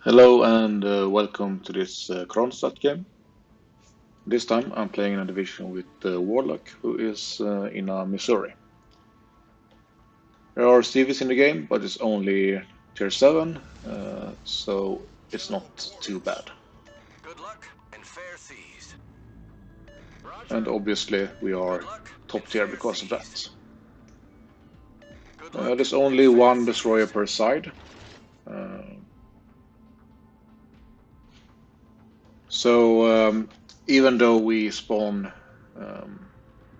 Hello and welcome to this Kronshtadt game. This time I'm playing in a division with Warlock, who is in Missouri. There are CVs in the game, but it's only tier 7, so it's not too bad. Good luck and fair seas. And obviously we are top tier because of that. There's only one destroyer per side. So even though we spawn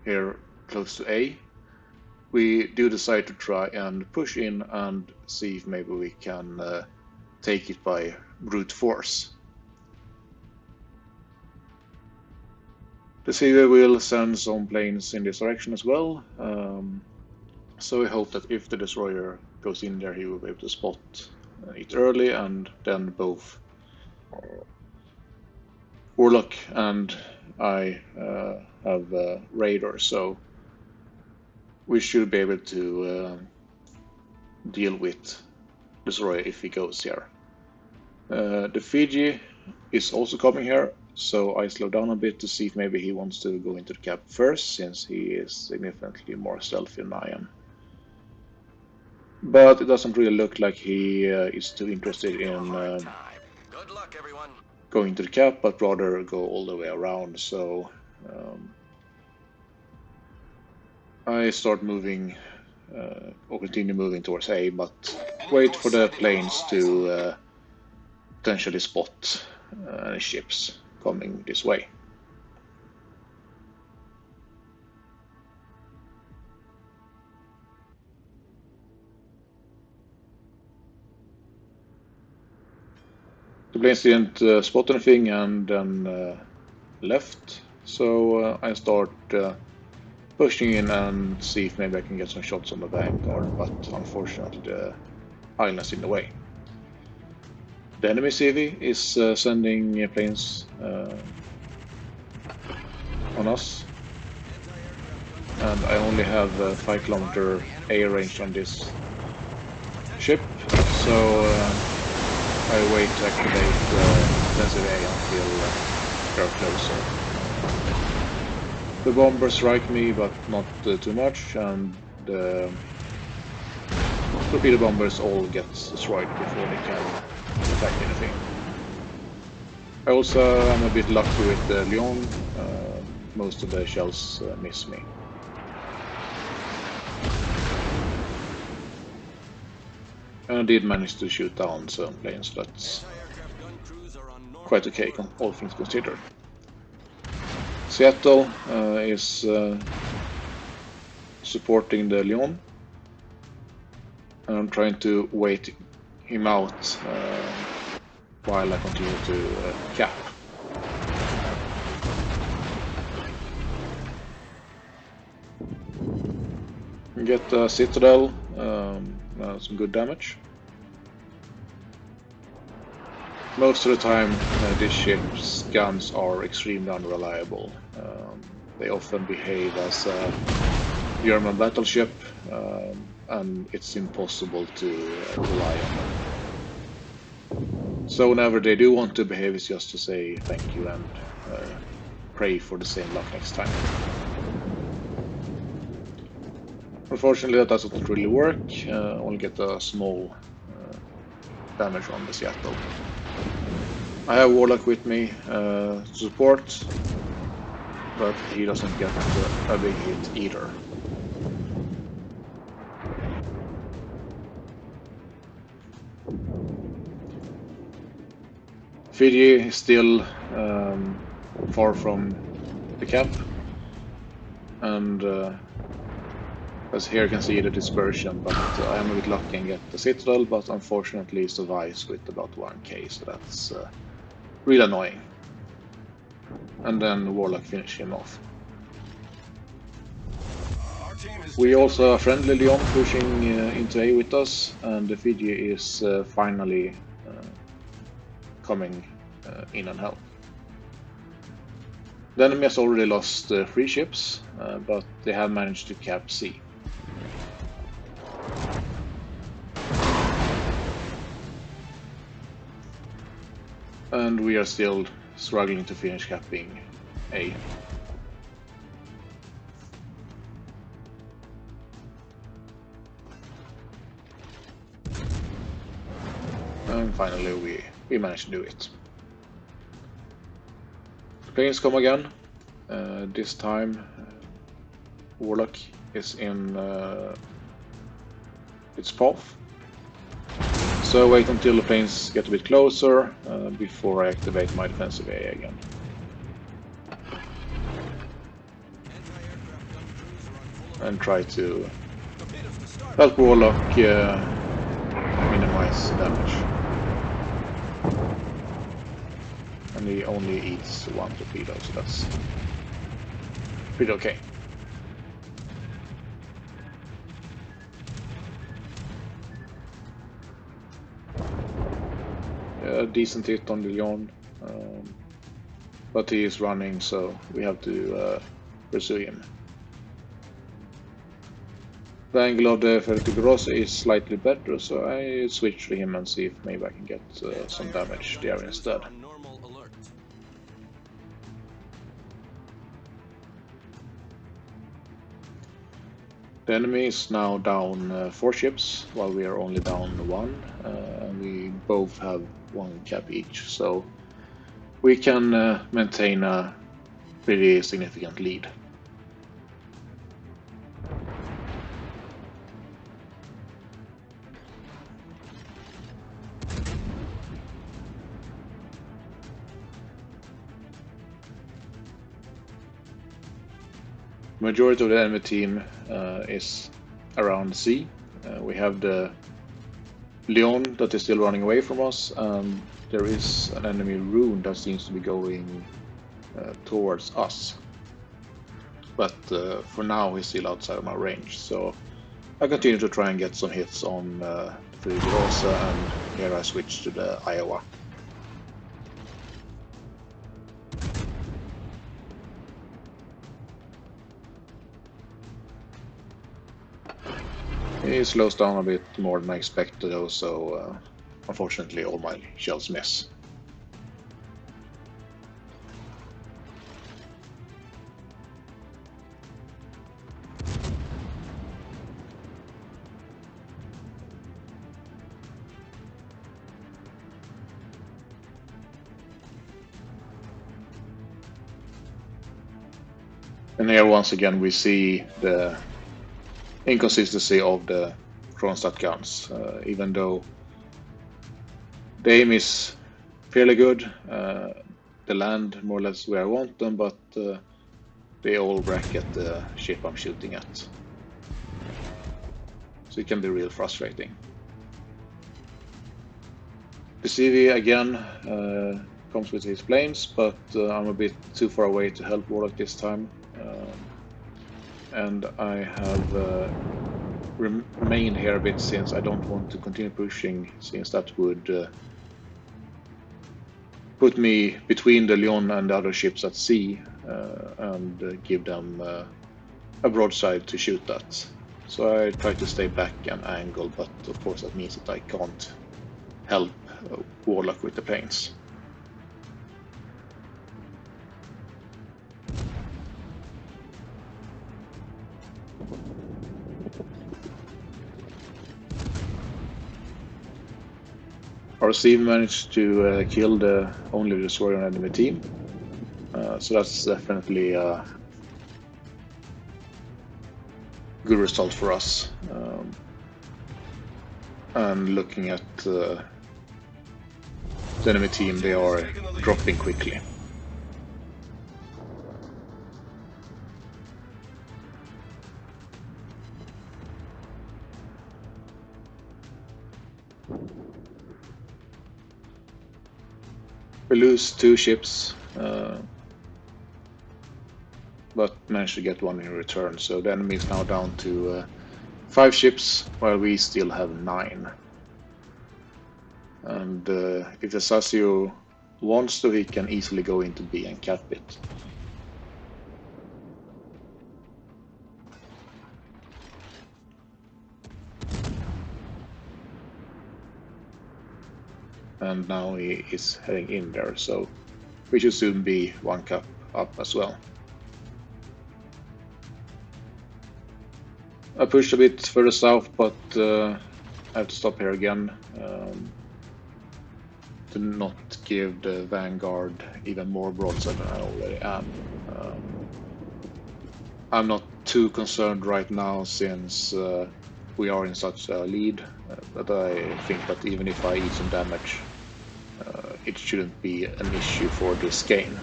here close to A, we do decide to try and push in and see if maybe we can take it by brute force. The CV will send some planes in this direction as well, so we hope that if the destroyer goes in there, he will be able to spot it early, and then both Warlock and I have radar, so we should be able to deal with destroyer if he goes here. The Fiji is also coming here, so I slow down a bit to see if maybe he wants to go into the cap first, since he is significantly more stealthy than I am. But it doesn't really look like he is too interested in going to the cap, but rather go all the way around, so I start moving or continue moving towards A, but wait for the planes to potentially spot any ships coming this way. The planes didn't spot anything and then left, so I start pushing in and see if maybe I can get some shots on the vanguard, but unfortunately the island's in the way. The enemy CV is sending planes on us, and I only have 5 kilometer air range on this ship, so I wait to activate defensive A until they're closer. The bombers strike me, but not too much, and the torpedo bombers all get destroyed before they can attack anything. I also am a bit lucky with the Lyon. Most of the shells miss me. And I did manage to shoot down some planes, that's quite okay, all things considered. Seattle is supporting the Lyon, and I'm trying to wait him out while I continue to cap. Get the Citadel, some good damage. Most of the time these ships' guns are extremely unreliable. They often behave as a German battleship, and it's impossible to rely on them. So whenever they do want to behave, it's just to say thank you and pray for the same luck next time. Unfortunately, that doesn't really work. Only get a small damage on the Seattle. I have Warlock with me to support, but he doesn't get a big hit either. Fiji is still far from the cap, and as here you can see the dispersion, but I am a bit lucky and get the Citadel, but unfortunately survives with about 1k, so that's really annoying. And then Warlock finished him off. We also have a friendly Lyon pushing into A with us, and the Fiji is finally coming in and help. The enemy has already lost 3 ships, but they have managed to cap C. And we are still struggling to finish capping A. And finally we managed to do it. Planes come again. This time Warlock is in its path. So wait until the planes get a bit closer before I activate my defensive AA again. And try to help Warlock minimize damage. And he only eats one torpedo, so that's pretty okay. A decent hit on the Leon, but he is running, so we have to pursue him. The angle of the Vertigosa is slightly better, so I switch to him and see if maybe I can get some damage there instead. The enemy is now down 4 ships, while we are only down 1, and we both have 1 cap each, so we can maintain a pretty significant lead. Majority of the enemy team is around C. We have the Leon that is still running away from us, and there is an enemy rune that seems to be going towards us. But for now he's still outside of my range, so I continue to try and get some hits on the Furiosa, and here I switch to the Iowa. He slows down a bit more than I expected though, so unfortunately all my shells miss. And here once again we see the inconsistency of the Kronshtadt guns. Even though the aim is fairly good, the land more or less where I want them, but they all bracket the ship I'm shooting at. So it can be real frustrating. The CV again comes with his planes, but I'm a bit too far away to help Warlock this time. And I have remained here a bit since I don't want to continue pushing, since that would put me between the Leon and the other ships at sea and give them a broadside to shoot at. So I try to stay back and angle, but of course that means that I can't help Warlock with the planes. Our Steve managed to kill the only destroyer on enemy team, so that's definitely a good result for us. And looking at the enemy team, they are dropping quickly. We lose 2 ships, but managed to get 1 in return, so the enemy is now down to 5 ships, while we still have 9. And if the Sasio wants to, he can easily go into B and cap it. and now he is heading in there, so we should soon be 1 cup up as well. I pushed a bit further south, but I have to stop here again to not give the Vanguard even more broadside than I already am. I'm not too concerned right now since we are in such a lead, but I think that even if I eat some damage, it shouldn't be an issue for this game.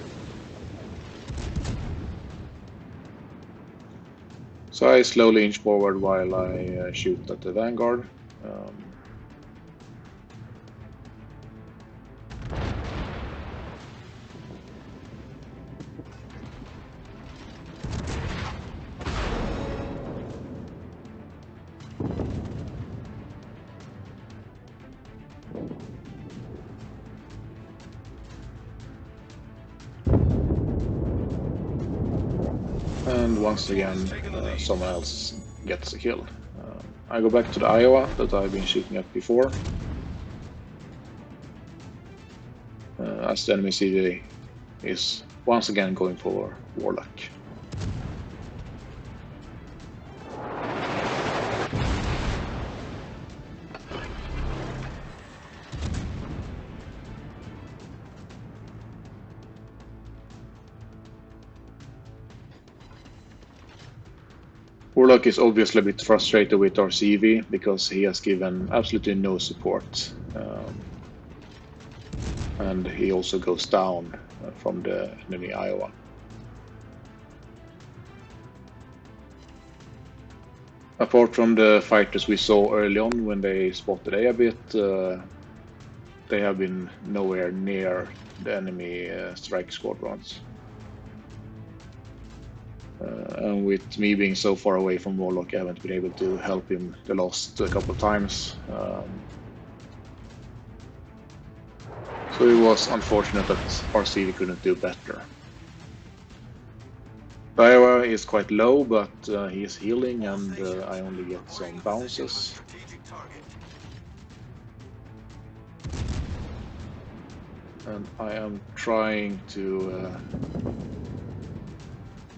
So I slowly inch forward while I shoot at the Vanguard. And once again, someone else gets a kill. I go back to the Iowa that I've been shooting at before. As the enemy CD is once again going for Warlock. Warlock is obviously a bit frustrated with our CV because he has given absolutely no support. And he also goes down from the enemy Iowa. Apart from the fighters we saw early on when they spotted A bit, they have been nowhere near the enemy strike squadrons. And with me being so far away from Warlock, I haven't been able to help him the last couple of times. So it was unfortunate that our CV couldn't do better. Iowa is quite low, but he is healing and I only get some bounces. And I am trying to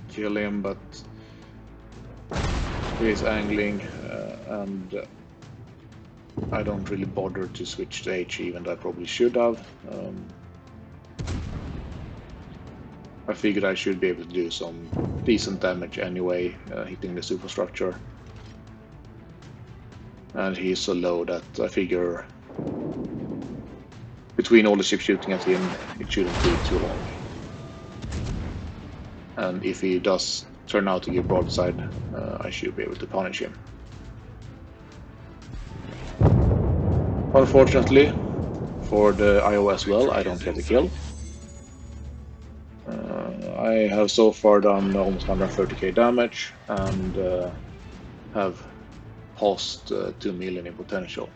kill him, but he is angling and I don't really bother to switch to H even though I probably should have. I figured I should be able to do some decent damage anyway, hitting the superstructure. And he's so low that I figure between all the ships shooting at him, it shouldn't be too long. And if he does turn out to give broadside, I should be able to punish him. Unfortunately, for the Iowa as well, I don't get a kill. I have so far done almost 130k damage and have passed 2 million in potential.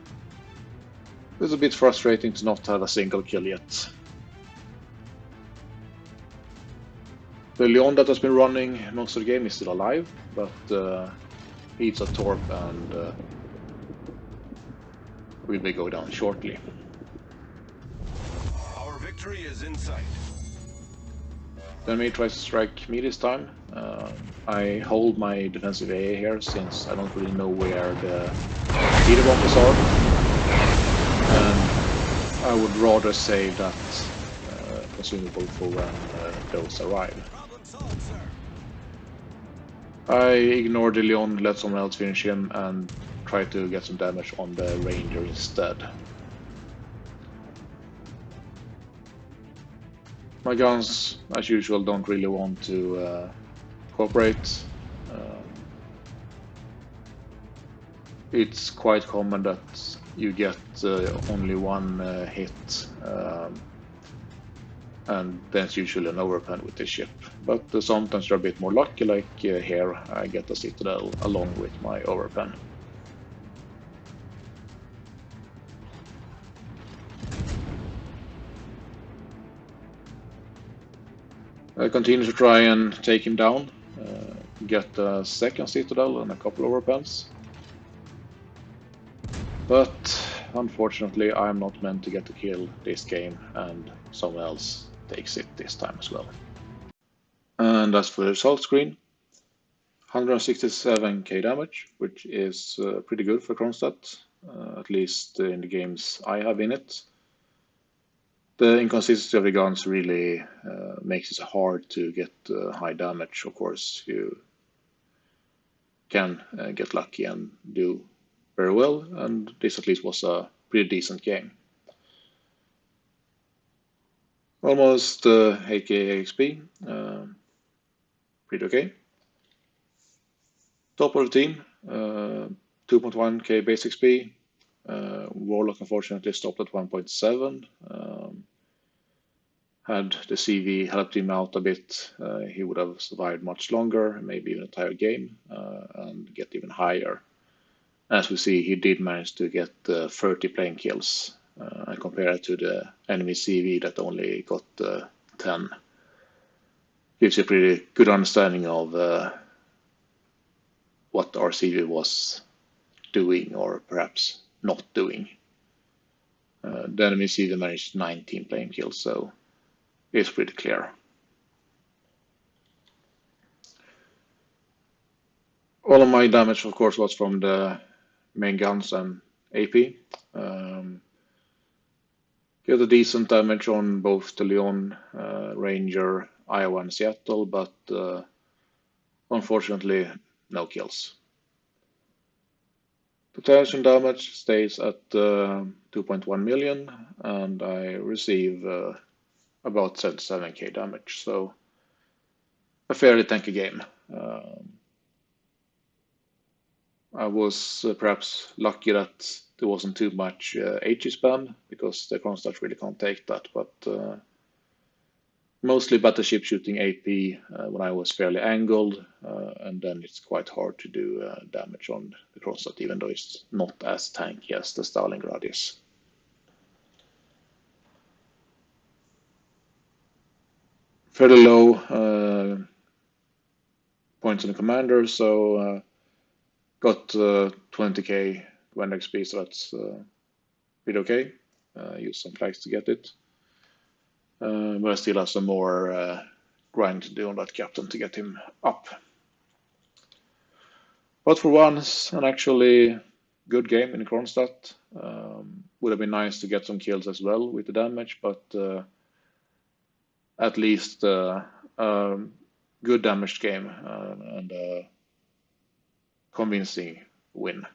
It's a bit frustrating to not have a single kill yet. The Leon that has been running most of the game is still alive, but he's a torp and will be go down shortly. Our victory is in sight. The enemy tries to strike me this time. I hold my defensive AA here since I don't really know where the leader bombers are. And I would rather save that consumable for when those arrive. I ignore the Leon, let someone else finish him, and try to get some damage on the Ranger instead. My guns, as usual, don't really want to cooperate. It's quite common that you get only one hit, and that's usually an overpen with this ship. But sometimes they're a bit more lucky, like here I get a Citadel along with my overpen. I continue to try and take him down, get a second Citadel and a couple of overpens. But unfortunately, I'm not meant to get the kill this game, and someone else takes it this time as well. And as for the result screen, 167k damage, which is pretty good for Kronshtadt, at least in the games I have in it. The inconsistency of the guns really makes it hard to get high damage. Of course, you can get lucky and do very well, and this at least was a pretty decent game. Almost 8k XP, pretty okay. Top of the team, 2.1k base XP. Warlock unfortunately stopped at 1.7. Had the CV helped him out a bit, he would have survived much longer, maybe even an entire game, and get even higher. As we see, he did manage to get 30 plane kills, and compare it to the enemy CV that only got 10. Gives you a pretty good understanding of what our CV was doing or perhaps not doing. The enemy CV managed 19 plane kills, so it's pretty clear. All of my damage, of course, was from the main guns and AP. Get a decent damage on both the Leon, Ranger, Iowa, and Seattle, but unfortunately, no kills. Potential damage stays at 2.1 million, and I receive about 77k damage, so a fairly tanky game. I was perhaps lucky that there wasn't too much HE spam, because the Kronshtadt really can't take that, but mostly battleship shooting AP when I was fairly angled, and then it's quite hard to do damage on the Kronshtadt, even though it's not as tanky as the Stalingrad is. Fairly low points on the commander, so got 20k Commander XP, so that's pretty okay. Use some flags to get it. But I still have some more grind to do on that captain to get him up. But for once, an actually good game in Kronshtadt. Would have been nice to get some kills as well with the damage, but at least good damaged game and a convincing win.